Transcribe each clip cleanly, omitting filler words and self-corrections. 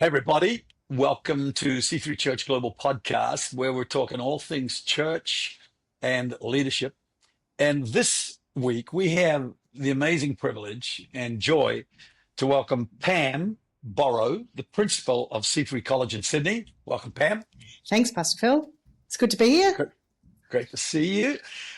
Hey, everybody. Welcome to C3 Church Global Podcast, where we're talking all things church and leadership. And this week, we have the amazing privilege and joy to welcome Pam Borrow, the principal of C3 College in Sydney. Welcome, Pam. Thanks, Pastor Phil. It's good to be here. Great to see you.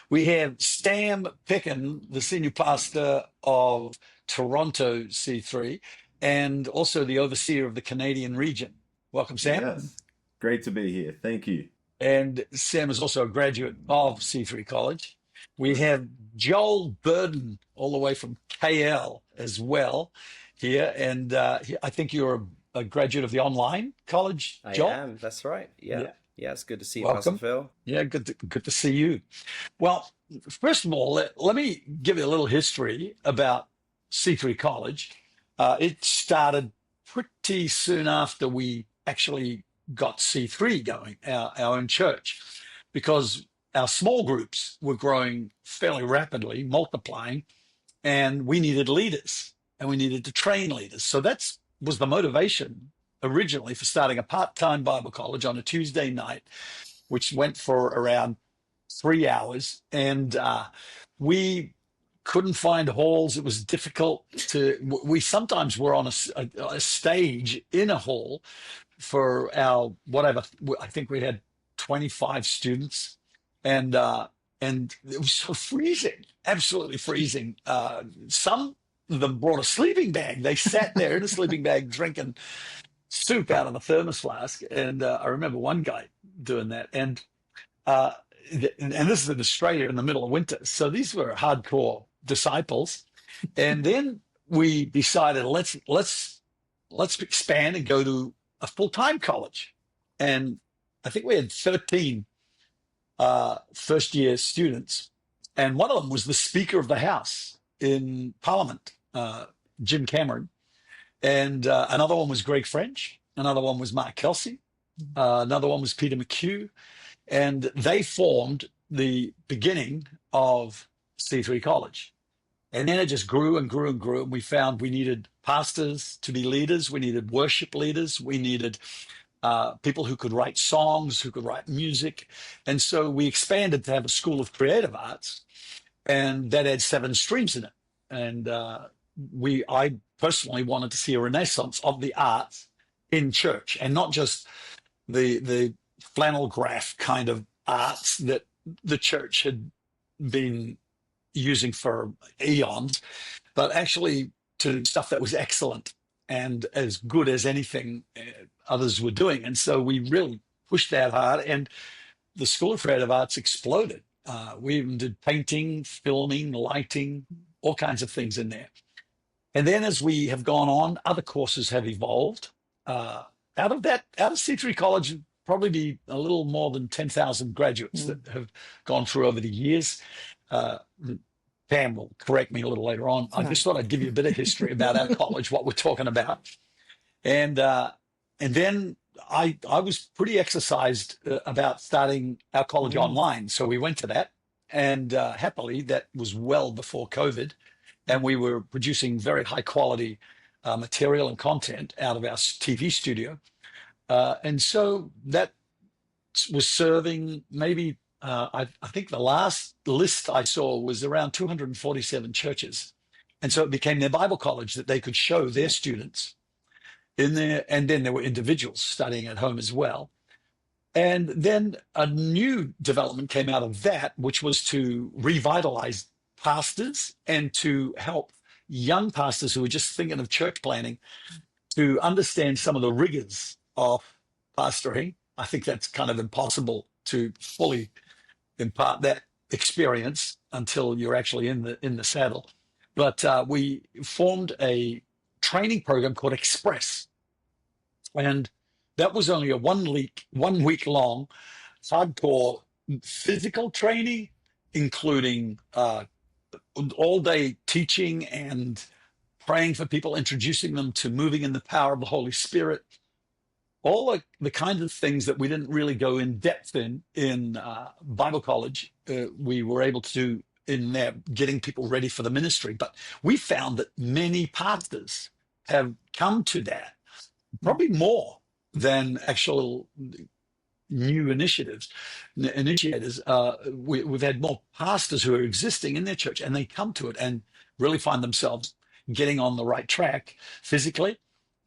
We have Sam Pickin, the senior pastor of Toronto C3, and also the overseer of the Canadian region. Welcome, Sam. Yes, great to be here. Thank you. And Sam is also a graduate of C3 College. We have Joel Burden, all the way from KL as well here. And I think you're a graduate of the online college, Joel? I am, that's right. Yeah, it's good to see you, Welcome. Pastor Phil. Yeah, good to see you. Well, first of all, let me give you a little history about C3 College. It started pretty soon after we actually got C3 going, our own church, because our small groups were growing fairly rapidly, multiplying, and we needed leaders and we needed to train leaders. So that was the motivation originally for starting a part-time Bible college on a Tuesday night, which went for around 3 hours. And we couldn't find halls. It was difficult we sometimes were on a stage in a hall for our, whatever, I think we had 25 students. And it was so freezing, absolutely freezing. Some of them brought a sleeping bag. They sat there in a sleeping bag drinking soup out of a thermos flask. And I remember one guy doing that. And this is in Australia in the middle of winter. So these were hardcore disciples. And then we decided, let's expand and go to a full-time college. And I think we had 13 first-year students. And one of them was the Speaker of the House in Parliament, Jim Cameron. And another one was Greg French. Another one was Mark Kelsey. Another one was Peter McHugh. And they formed the beginning of C3 College. And then it just grew and grew and grew. And we found we needed pastors to be leaders. We needed worship leaders. We needed people who could write songs, who could write music. And so we expanded to have a School of Creative Arts. And that had 7 streams in it. And I personally wanted to see a renaissance of the arts in church, and not just the flannel graph kind of arts that the church had been using for eons, but actually to stuff that was excellent and as good as anything others were doing. And so we really pushed that hard, and the School of Creative Arts exploded. We even did painting, filming, lighting, all kinds of things in there. And then as we have gone on, other courses have evolved. Out of C3 College, probably be a little more than 10,000 graduates that have gone through over the years. Pam will correct me a little later on. I just thought I'd give you a bit of history about our college, what we're talking about. And then I was pretty exercised about starting our college online. So we went to that, and happily that was well before COVID. And we were producing very high quality material and content out of our TV studio. And so that was serving maybe, I think the last list I saw was around 247 churches. And so it became their Bible college that they could show their students in there. And then there were individuals studying at home as well. And then a new development came out of that, which was to revitalize pastors and to help young pastors who were just thinking of church planning to understand some of the rigors of pastoring. I think that's kind of impossible to fully impart that experience until you're actually in the saddle. But we formed a training program called Express, and that was only a 1 week long hardcore physical training, including all day teaching and praying for people, introducing them to moving in the power of the Holy Spirit, all the kinds of things that we didn't really go in depth in Bible college. We were able to do in there, getting people ready for the ministry. But we found that many pastors have come to that probably more than actual new initiators. We've had more pastors who are existing in their church, and they come to it and really find themselves getting on the right track physically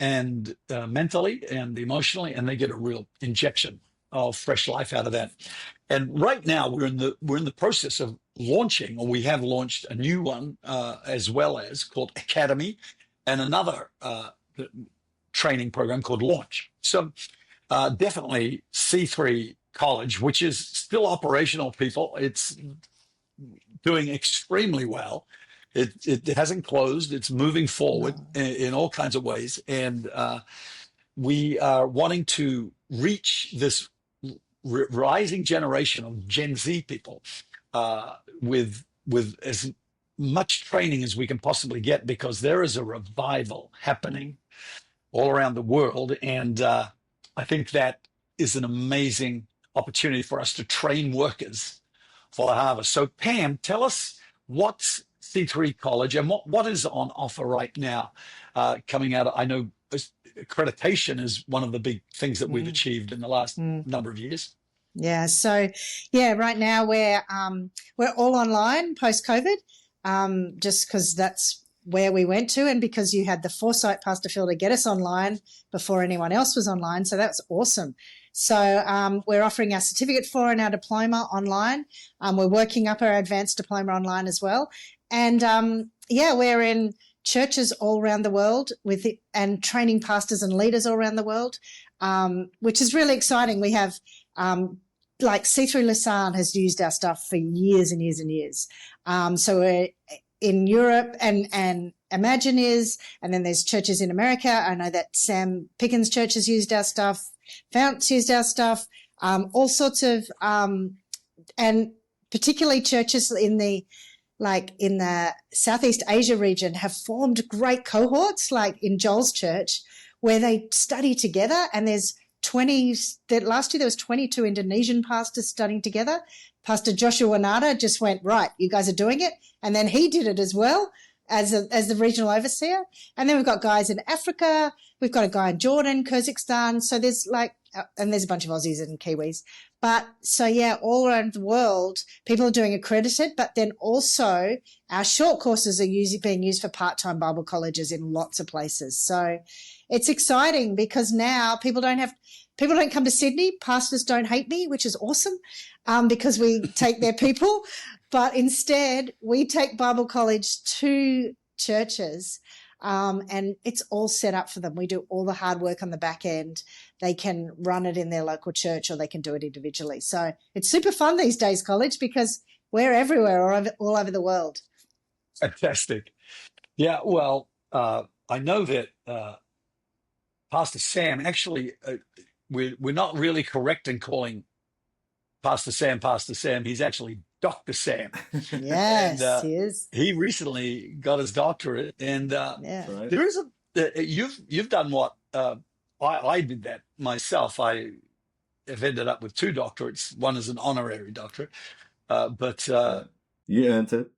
and mentally and emotionally, and they get a real injection of fresh life out of that. And right now we're in the process of launching, or we have launched a new one as well, as called Academy, and another training program called Launch. So definitely C3 College, which is still operational, people. It's doing extremely well. It hasn't closed. It's moving forward in all kinds of ways. And we are wanting to reach this rising generation of Gen Z people with as much training as we can possibly get, because there is a revival happening all around the world. And I think that is an amazing opportunity for us to train workers for the harvest. So Pam, tell us, what's C3 College and what is on offer right now coming out? I know accreditation is one of the big things that we've achieved in the last number of years. Yeah. So, right now we're all online post-COVID, just because that's where we went to, and because you had the foresight, Pastor Phil, to get us online before anyone else was online. So that's awesome. So we're offering our certificate and our diploma online. We're working up our advanced diploma online as well. And we're in churches all around the world and training pastors and leaders all around the world, which is really exciting. We have like C3 Lausanne has used our stuff for years and years and years. So we're in Europe and Imagine is, and then there's churches in America. I know that Sam Pickens Church has used our stuff, Founts used our stuff, all sorts of, and particularly churches in the Southeast Asia region have formed great cohorts, like in Joel's church, where they study together. And there's last year there was 22 Indonesian pastors studying together. Pastor Joshua Wanada just went, right, you guys are doing it. And then he did it as well as the regional overseer. And then we've got guys in Africa. We've got a guy in Jordan, Kyrgyzstan. So there's and there's a bunch of Aussies and Kiwis. But so, all around the world, people are doing accredited, but then also our short courses are being used for part-time Bible colleges in lots of places. So it's exciting because now people don't come to Sydney. Pastors don't hate me, which is awesome, because we take their people. But instead, we take Bible college to churches, and it's all set up for them. We do all the hard work on the back end. They can run it in their local church, or they can do it individually. So it's super fun these days, college, because we're everywhere, all over the world. Fantastic. Yeah, well, I know that Pastor Sam, actually, we're not really correct in calling Pastor Sam. He's actually Dr. Sam. Yes, and, he is. He recently got his doctorate, and Right. there is you've done what I did that myself. I have ended up with 2 doctorates. One is an honorary doctorate, but You earned it.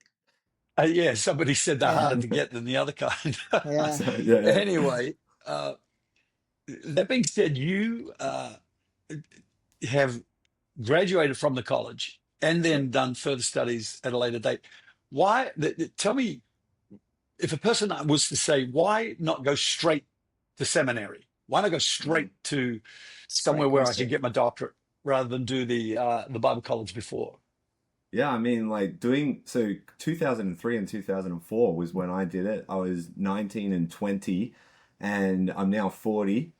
yeah, somebody said they're harder to get than the other kind. Yeah. So, yeah. Anyway, that being said, you have graduated from the college and then done further studies at a later date. Why? Tell me, if a person was to say, why not go straight to seminary? Why not go straight to somewhere where I could get my doctorate rather than do the Bible college before? Yeah, I mean, 2003 and 2004 was when I did it. I was 19 and 20, and I'm now 40,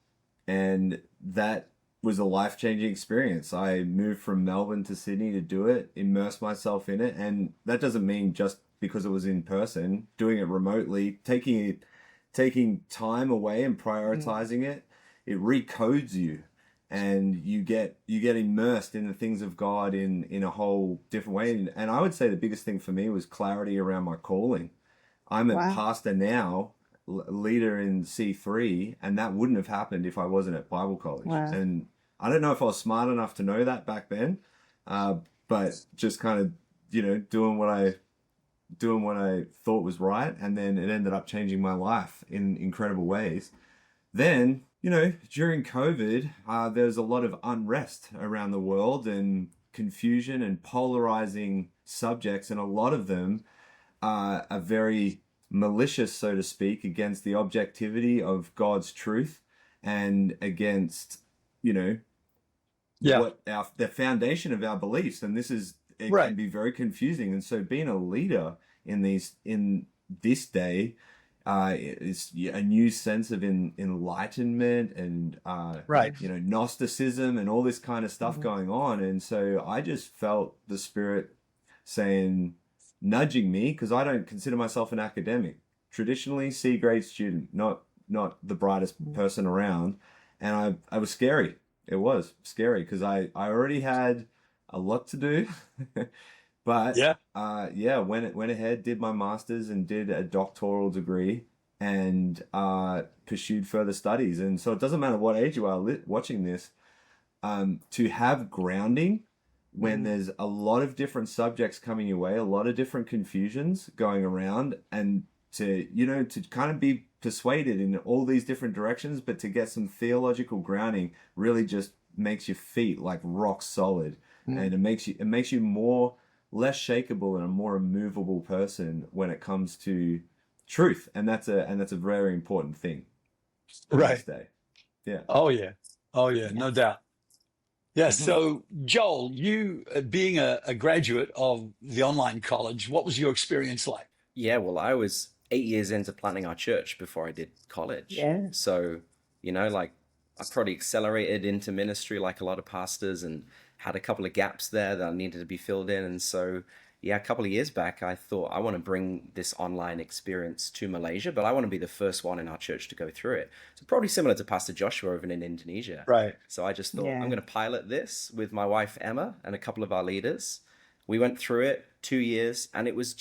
and that was a life-changing experience. I moved from Melbourne to Sydney to do it, immerse myself in it, and that doesn't mean just because it was in person. Doing it remotely, taking time away and prioritizing it recodes you, and you get immersed in the things of God in a whole different way. And I would say the biggest thing for me was clarity around my calling. I'm a pastor now, leader in C3, and that wouldn't have happened if I wasn't at Bible college. Wow. And I don't know if I was smart enough to know that back then, but just kind of doing what I thought was right, and then it ended up changing my life in incredible ways. Then during COVID, there's a lot of unrest around the world and confusion and polarizing subjects, and a lot of them are very malicious, so to speak, against the objectivity of God's truth and against, Yeah. what the foundation of our beliefs. And it Right. can be very confusing. And so being a leader in this day, is a new sense of enlightenment and Right. Gnosticism and all this kind of stuff going on. And so I just felt the Spirit nudging me, because I don't consider myself an academic. Traditionally, C grade student, not the brightest person around. And I was scary. It was scary because I already had a lot to do. But went ahead, did my master's and did a doctoral degree and pursued further studies. And so it doesn't matter what age you are watching this, to have grounding when there's a lot of different subjects coming your way, a lot of different confusions going around, and to kind of be persuaded in all these different directions, but to get some theological grounding really just makes your feet like rock solid. And it makes you less shakeable and a more immovable person when it comes to truth. And that's a very important thing in this day. Yeah. Oh yeah. No doubt. Yeah. So Joel, you being a graduate of the online college, what was your experience like? Yeah, well, I was 8 years into planning our church before I did college. Yeah. So, like I probably accelerated into ministry like a lot of pastors and had a couple of gaps there that needed to be filled in. And so, yeah, a couple of years back, I thought I want to bring this online experience to Malaysia, but I want to be the first one in our church to go through it. So probably similar to Pastor Joshua over in Indonesia. Right. So I just thought Yeah. I'm going to pilot this with my wife, Emma, and a couple of our leaders. We went through it 2 years, and it was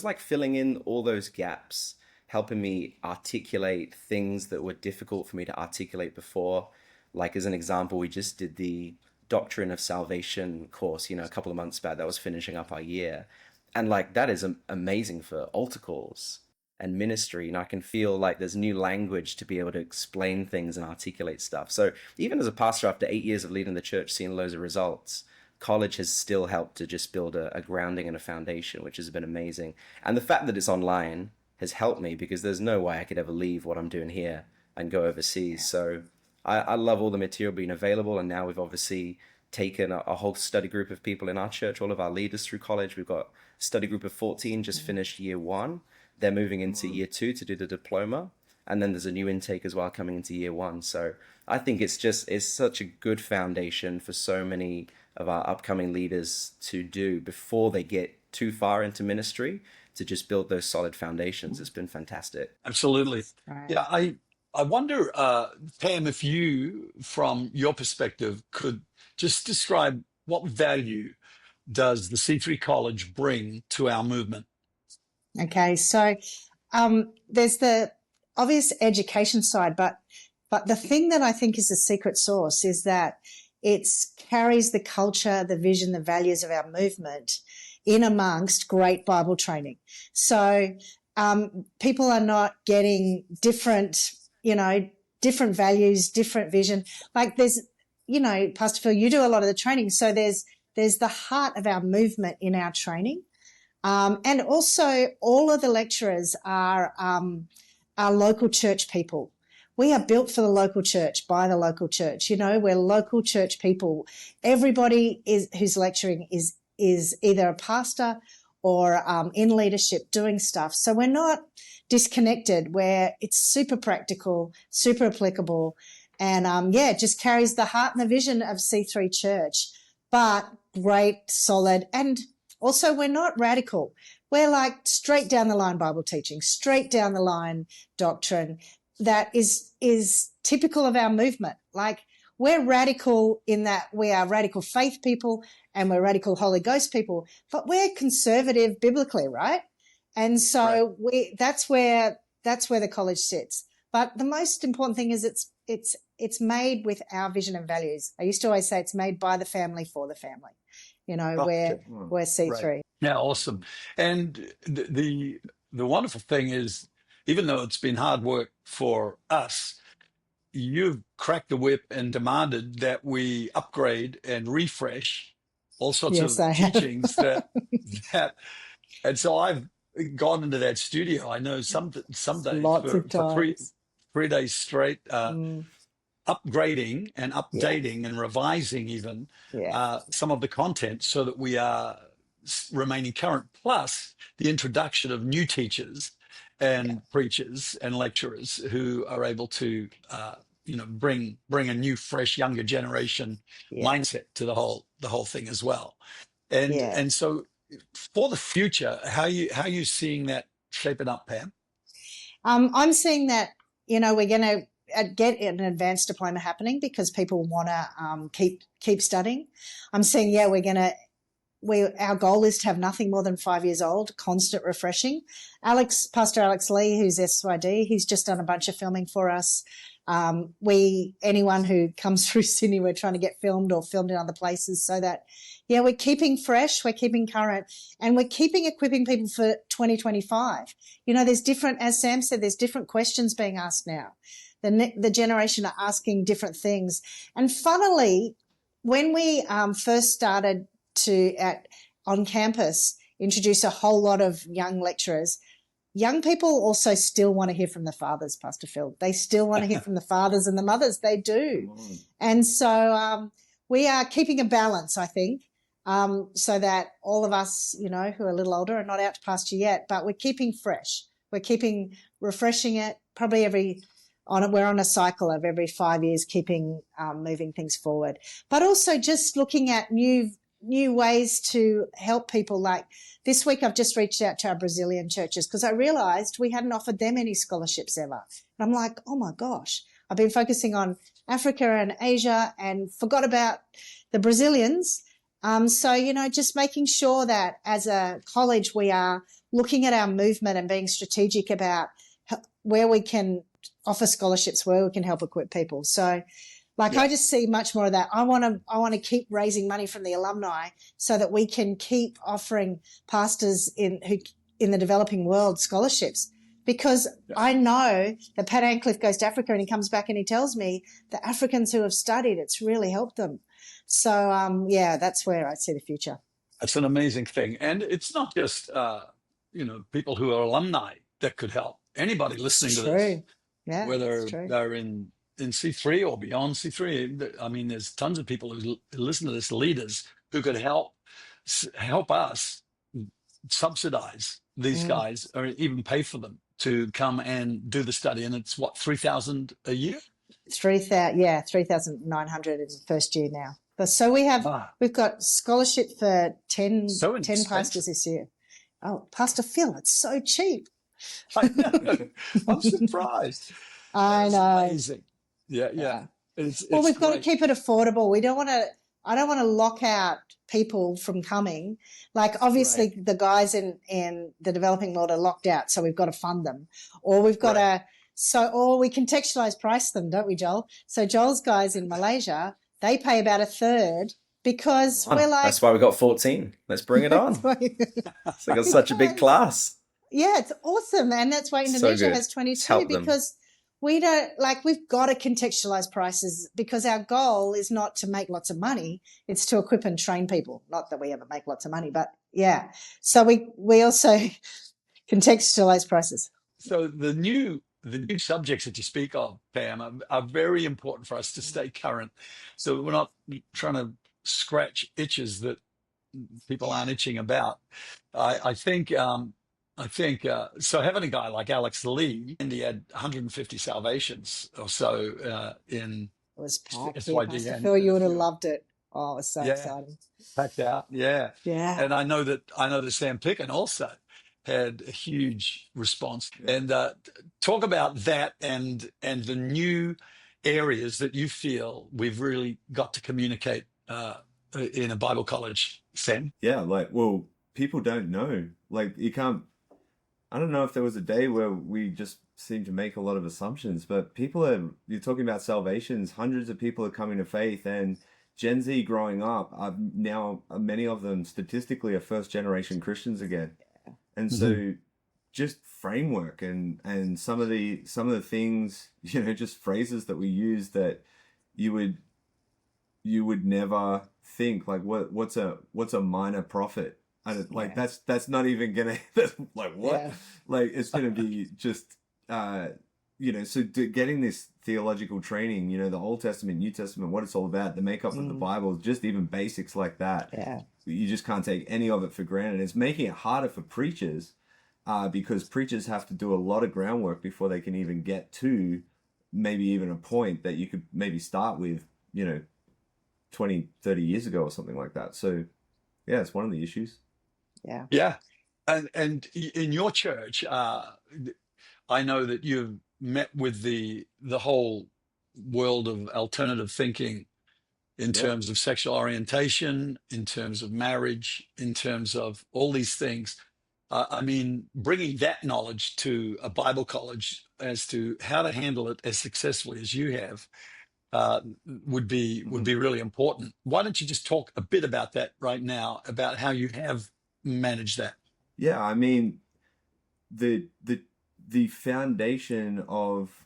like filling in all those gaps, helping me articulate things that were difficult for me to articulate before. Like, as an example, we just did the Doctrine of Salvation course, a couple of months back. That was finishing up our year. And like, that is amazing for altar calls and ministry. I can feel like there's new language to be able to explain things and articulate stuff. So even as a pastor, after 8 years of leading the church, seeing loads of results, college has still helped to just build a grounding and a foundation, which has been amazing. And the fact that it's online has helped me, because there's no way I could ever leave what I'm doing here and go overseas. So I love all the material being available. And now we've obviously taken a whole study group of people in our church, all of our leaders through college. We've got a study group of 14 just finished year 1. They're moving into year 2 to do the diploma. And then there's a new intake as well coming into year 1. So I think it's such a good foundation for so many of our upcoming leaders to do before they get too far into ministry, to just build those solid foundations. It's been fantastic. Absolutely. Right. Yeah. I wonder, Pam, if you, from your perspective, could just describe what value does the C3 College bring to our movement? Okay, so there's the obvious education side, but the thing that I think is the secret sauce is that it carries the culture, the vision, the values of our movement in amongst great Bible training. So people are not getting different values, different vision. Like there's, Pastor Phil, you do a lot of the training. So there's the heart of our movement in our training. And also all of the lecturers are local church people. We are built for the local church, by the local church. We're local church people. Everybody who's lecturing is either a pastor or in leadership doing stuff. So we're not disconnected, where it's super practical, super applicable, and it just carries the heart and the vision of C3 Church, but great, solid, and also we're not radical. We're like straight down the line Bible teaching, straight down the line doctrine that is typical of our movement. Like, we're radical in that we are radical faith people and we're radical Holy Ghost people, but we're conservative biblically, right? And so that's where the college sits. But the most important thing is it's made with our vision and values. I used to always say it's made by the family for the family. We're C3. Right. Yeah, awesome. And the wonderful thing is, even though it's been hard work for us, you've cracked the whip and demanded that we upgrade and refresh all sorts Yes, of I have. teachings that, and so I've gone into that studio. I know some days Lots for of three times. 3 days straight, Mm, upgrading and yeah, updating and revising even yeah, some of the content so that we are remaining current, plus the introduction of new teachers yeah, and preachers and lecturers who are able to bring a new, fresh, younger generation yeah, mindset to the whole thing as well. and yeah. and so for the future, how you seeing that shaping up, Pam? I'm seeing that, we're going to get an advanced diploma happening because people want to keep studying. I'm saying, yeah, our goal is to have nothing more than 5 years old, constant refreshing. Pastor Alex Lee, who's SYD, he's just done a bunch of filming for us. Anyone who comes through Sydney, we're trying to get filmed or filmed in other places so that, yeah, we're keeping fresh, we're keeping current, and we're keeping equipping people for 2025. There's different, as Sam said, there's different questions being asked now. The generation are asking different things. And funnily, when we first started on campus introduce a whole lot of young lecturers, young people also still want to hear from the fathers, Pastor Phil. They still want to hear from the fathers and the mothers. They do. And so we are keeping a balance, I think, so that all of us, who are a little older are not out to pasture yet, but we're keeping fresh. We're keeping refreshing it probably we're on a cycle of every 5 years, keeping moving things forward, but also just looking at new ways to help people. Like this week, I've just reached out to our Brazilian churches because I realized we hadn't offered them any scholarships ever. And I'm like, oh my gosh, I've been focusing on Africa and Asia and forgot about the Brazilians. So, just making sure that as a college, we are looking at our movement and being strategic about where we can offer scholarships, where we can help equip people. So, I just see much more of that. I want to keep raising money from the alumni so that we can keep offering pastors in the developing world scholarships, because I know that Pat Ancliffe goes to Africa and he comes back and he tells me the Africans who have studied, it's really helped them. So, that's where I see the future. That's an amazing thing. And it's not just, people who are alumni that could help. Anybody listening to this, True. Yeah, it's whether true. they're in C3 or beyond C3. I mean, there's tons of people who listen to this, leaders who could help us subsidize these guys or even pay for them to come and do the study. And it's what, 3,000 a year? 3,900 in the first year now. So we've got scholarship for 10 So 10 inexpensive. pastors this year. Oh, Pastor Phil, it's so cheap. I know. I'm surprised. I That's know. amazing. Yeah. It's We've got to great. keep it affordable. I don't want to lock out people from coming. Like obviously the guys in the developing world are locked out, so we've got to fund them. Or we've got or we contextualize price them, don't we, Joel? So Joel's guys in Malaysia, they pay about a third because we're like, that's why we got 14. Let's bring it on. It's got such a big class. Yeah, it's awesome. And that's why Indonesia has 22, because we've got to contextualize prices, because our goal is not to make lots of money. It's to equip and train people. Not that we ever make lots of money, but yeah. So we also contextualize prices. So the new subjects that you speak of, Pam, are very important for us to stay current. So we're not trying to scratch itches that people aren't itching about. I think so. Having a guy like Alex Lee, and he had 150 salvations or so in It was packed. SYD, I feel you would have loved it. Oh, it was so exciting. Packed out, yeah. Yeah. And I know that Sam Picken also had a huge response. And talk about that and the new areas that you feel we've really got to communicate in a Bible college, Sam. Yeah, people don't know. You can't. I don't know if there was a day where we just seem to make a lot of assumptions, but you're talking about salvations, hundreds of people are coming to faith, and Gen Z growing up are now, many of them statistically are first generation Christians again. And so just framework and some of the things, just phrases that we use that you would never think, like what's a minor prophet. I don't, like that's not even gonna like what Yeah. like it's gonna be just so getting this theological training, the Old Testament, New Testament, what it's all about, the makeup of the Bible, just even basics like that. Yeah. You just can't take any of it for granted. It's making it harder for preachers because preachers have to do a lot of groundwork before they can even get to maybe even a point that you could maybe start with, 20, 30 years ago or something like that. So yeah, it's one of the issues. Yeah. Yeah. And in your church, I know that you've met with the whole world of alternative thinking in Yeah. terms of sexual orientation, in terms of marriage, in terms of all these things. I mean, bringing that knowledge to a Bible college as to how to handle it as successfully as you have would be really important. Why don't you just talk a bit about that right now, about how you have managed that? Yeah, I mean, the foundation of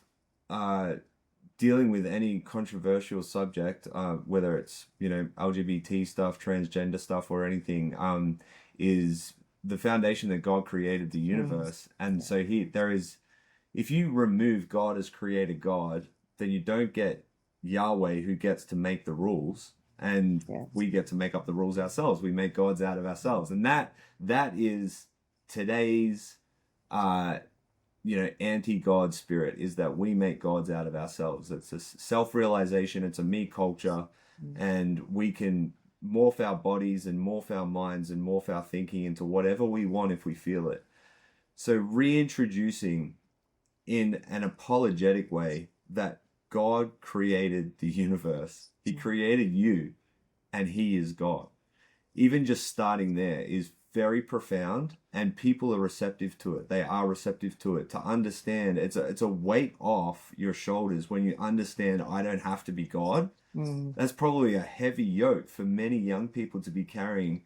dealing with any controversial subject, whether it's LGBT stuff, transgender stuff, or anything, is the foundation that God created the universe. And so if you remove God as creator God, then you don't get Yahweh, who gets to make the rules, and we get to make up the rules ourselves. We make gods out of ourselves, and that is today's anti-God spirit, is that we make gods out of ourselves. It's a self-realization, it's a me culture, and we can morph our bodies and morph our minds and morph our thinking into whatever we want if we feel it. So reintroducing in an apologetic way that God created the universe, he created you, and he is God. Even just starting there is very profound, and people are receptive to it. They are receptive to it. To understand, it's a weight off your shoulders when you understand I don't have to be God. That's probably a heavy yoke for many young people to be carrying,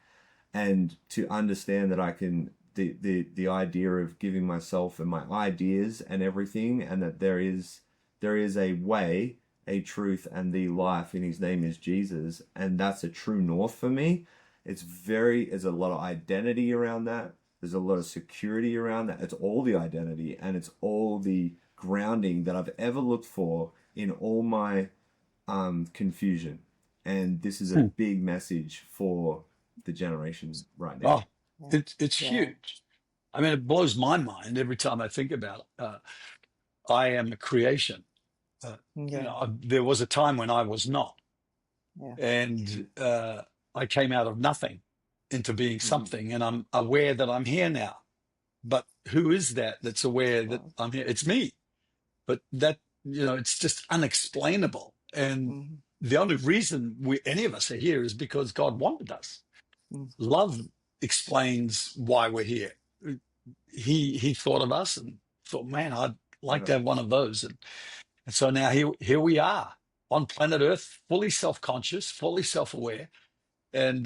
and to understand that I can the idea of giving myself and my ideas and everything, and that there is a way, a truth, and the life, and his name is Jesus, and that's a true north for me. There's a lot of identity around that. There's a lot of security around that. It's all the identity, and it's all the grounding that I've ever looked for in all my confusion. And this is a big message for the generations right now. Oh, it's huge. I mean, it blows my mind every time I think about it. I am a creation. There was a time when I was not. And I came out of nothing into being something, and I'm aware that I'm here now. But who is that's aware that I'm here? It's me. But that, it's just unexplainable. And the only reason any of us are here is because God wanted us. Love explains why we're here. He thought of us and thought, man, I'd like to have one of those. And so now here we are on planet Earth, fully self-conscious, fully self-aware, and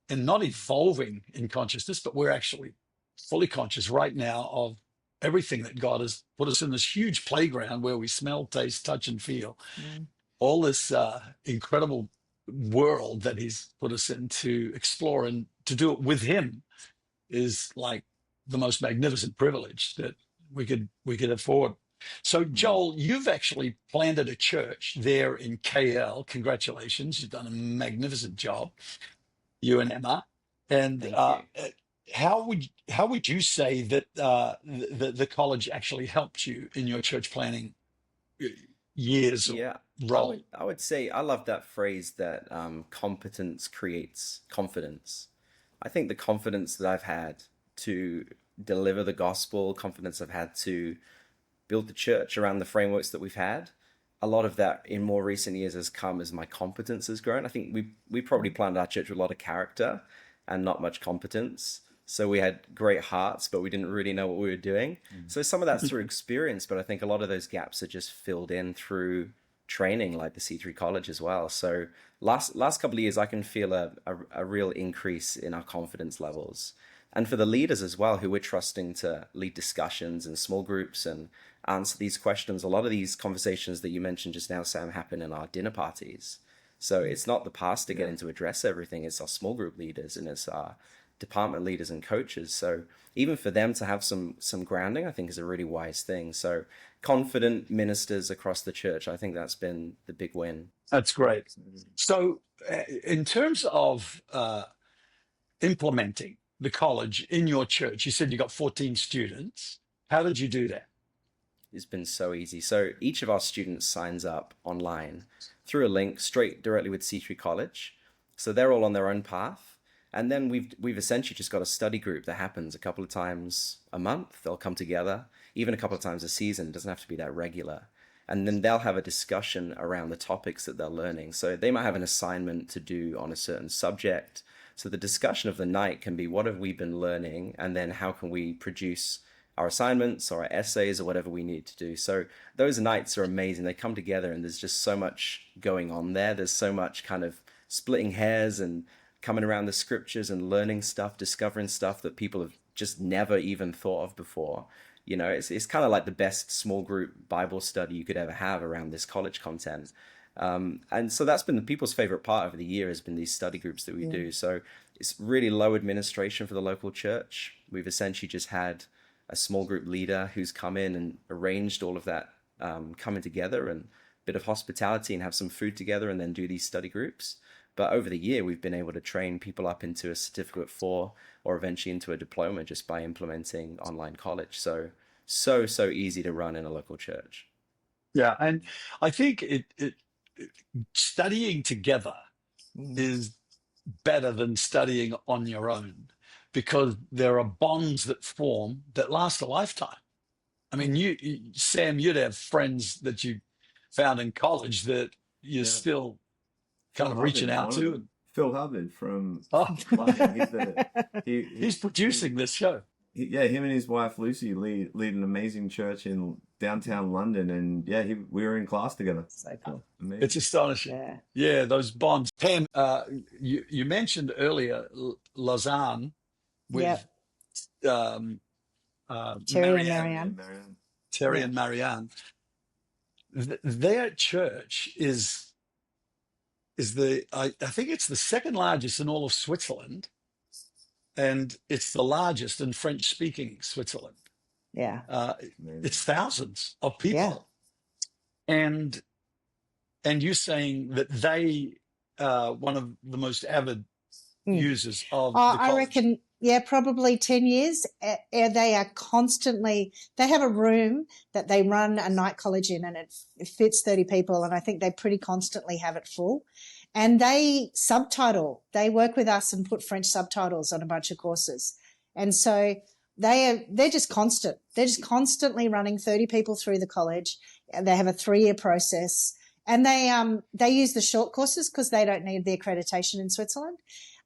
not evolving in consciousness, but we're actually fully conscious right now of everything that God has put us in, this huge playground where we smell, taste, touch, and feel. All this incredible world that he's put us in to explore, and to do it with him is like the most magnificent privilege that we could afford. So, Joel, you've actually planted a church there in KL. Congratulations. You've done a magnificent job, you and Emma. And how would you say that the college actually helped you in your church planning years role? I would say I love that phrase that competence creates confidence. I think the confidence that I've had to deliver the gospel, confidence I've had to build the church around the frameworks that we've had, a lot of that in more recent years has come as my competence has grown. I think we probably planted our church with a lot of character and not much competence. So we had great hearts, but we didn't really know what we were doing. So some of that's through experience, but I think a lot of those gaps are just filled in through training, like the C3 college as well. So last couple of years, I can feel a real increase in our confidence levels. And for the leaders as well, who we're trusting to lead discussions and small groups and answer these questions, a lot of these conversations that you mentioned just now, Sam, happen in our dinner parties. So it's not the pastor getting to address everything, it's our small group leaders and it's our department leaders and coaches. So even for them to have some grounding, I think is a really wise thing. So confident ministers across the church, I think that's been the big win. That's great. So in terms of implementing the college in your church, you said you got 14 students. How did you do that? It's been so easy. So each of our students signs up online through a link straight directly with C3 College. So they're all on their own path. And then we've essentially just got a study group that happens a couple of times a month. They'll come together, even a couple of times a season. It doesn't have to be that regular. And then they'll have a discussion around the topics that they're learning. So they might have an assignment to do on a certain subject. So the discussion of the night can be, what have we been learning? And then how can we produce our assignments or our essays or whatever we need to do. So those nights are amazing. They come together and there's just so much going on there. There's so much kind of splitting hairs and coming around the scriptures and learning stuff, discovering stuff that people have just never even thought of before. You know, it's kind of like the best small group Bible study you could ever have around this college content. And so that's been the people's favorite part over the year, has been these study groups that we do. So it's really low administration for the local church. We've essentially just had a small group leader who's come in and arranged all of that coming together and a bit of hospitality and have some food together and then do these study groups. But over the year, we've been able to train people up into a certificate 4 or eventually into a diploma just by implementing online college. So easy to run in a local church. Yeah, and I think studying together is better than studying on your own, because there are bonds that form that last a lifetime. I mean, Sam, you'd have friends that you found in college that you're still kind of reaching out to. Phil Hubbard from Oh, London. he's producing this show. Him and his wife Lucy lead an amazing church in downtown London, and we were in class together. So cool. Amazing. It's astonishing. Yeah, those bonds. Pam, you mentioned earlier Lausanne with Terry Marianne. and Marianne. Terry and Marianne. Their church is I think it's the second largest in all of Switzerland, and it's the largest in French-speaking Switzerland. Yeah. It's thousands of people. Yeah. And you're saying that they are one of the most avid users of the college. I reckon, probably 10 years. They are constantly, they have a room that they run a night college in, and it fits 30 people, and I think they pretty constantly have it full. And they work with us and put French subtitles on a bunch of courses. And so they're just constant. They're just constantly running 30 people through the college. They have a 3-year process, and they use the short courses because they don't need the accreditation in Switzerland.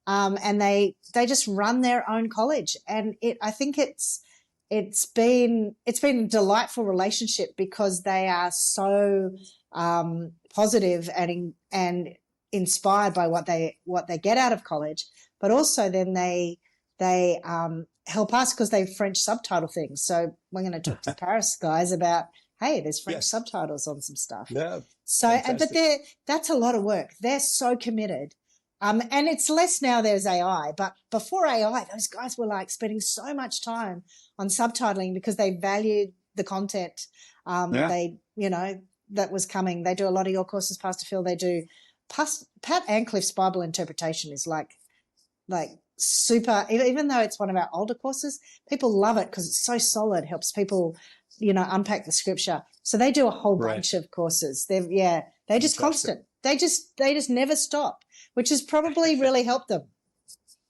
And they just run their own college. And I think it's been a delightful relationship because they are so positive and inspired by what they get out of college, but also then they help us because they French subtitle things. So we're going to talk to the Paris guys about, hey, there's French subtitles on some stuff. Yeah. So, but that's a lot of work. They're so committed. And it's less now, there's AI, but before AI, those guys were like spending so much time on subtitling because they valued the content. They, that was coming. They do a lot of your courses, Pastor Phil. They do Pat Ancliffe's Bible interpretation is like super, even though it's one of our older courses, people love it because it's so solid, helps people, unpack the scripture. So they do a whole bunch of courses. They're just constant. They just never stop, which has probably really helped them.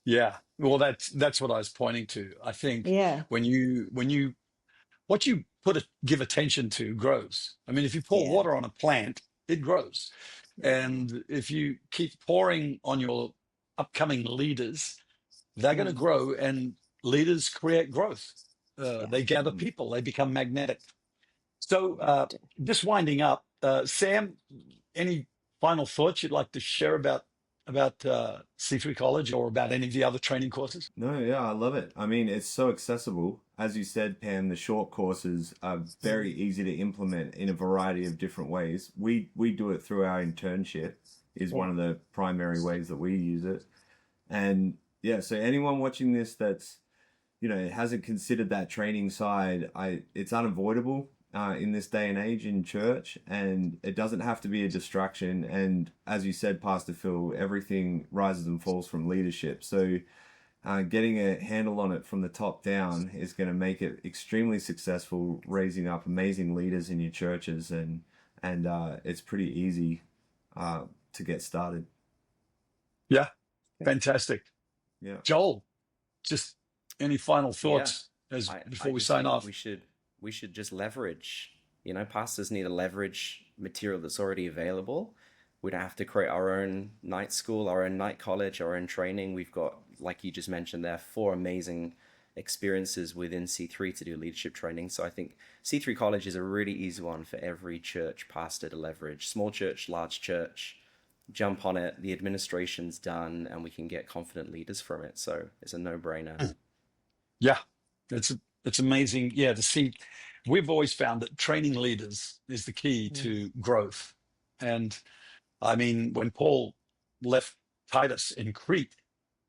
Yeah. Well, that's what I was pointing to. I think when you what you give attention to grows. I mean, if you pour water on a plant, it grows. And if you keep pouring on your upcoming leaders, they're going to grow, and leaders create growth. They gather people, they become magnetic. So just winding up, Sam, any final thoughts you'd like to share about about C3 College or about any of the other training courses? No, yeah, I love it. I mean, it's so accessible. As you said, Pam, the short courses are very easy to implement in a variety of different ways. We do it through our internship, is one of the primary ways that we use it. And yeah, so anyone watching this that's, hasn't considered that training side, it's unavoidable in this day and age in church, and it doesn't have to be a distraction. And as you said, Pastor Phil, everything rises and falls from leadership. So getting a handle on it from the top down is going to make it extremely successful, raising up amazing leaders in your churches, and it's pretty easy to get started. Yeah, fantastic. Yeah, Joel, just any final thoughts before we sign off? We should just leverage. Pastors need to leverage material that's already available. We don't have to create our own night school, our own night college, our own training. We've got, like you just mentioned there, 4 amazing experiences within C3 to do leadership training. So I think C3 College is a really easy one for every church pastor to leverage. Small church, large church, jump on it. The administration's done, and we can get confident leaders from it. So it's a no-brainer. Yeah, it's amazing. Yeah, to see, we've always found that training leaders is the key to growth. And I mean, when Paul left Titus in Crete,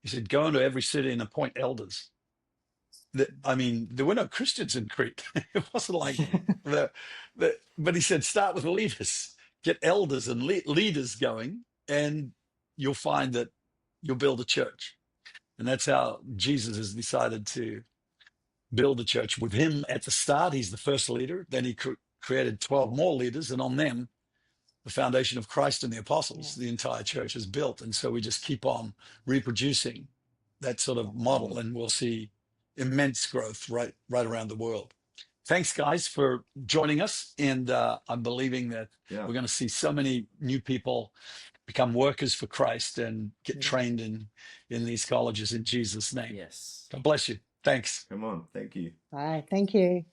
he said, go into every city and appoint elders. I mean, there were no Christians in Crete. It wasn't like but he said, start with leaders, get elders and leaders going, and you'll find that you'll build a church. And that's how Jesus has decided to build a church. With him at the start, he's the first leader. Then he created 12 more leaders, and on them, the foundation of Christ and the apostles, the entire church is built. And so we just keep on reproducing that sort of model, and we'll see immense growth right around the world. Thanks, guys, for joining us. And I'm believing that we're going to see so many new people become workers for Christ and get trained in these colleges in Jesus' name. Yes. God bless you. Thanks. come on, thank you. Bye. Thank you.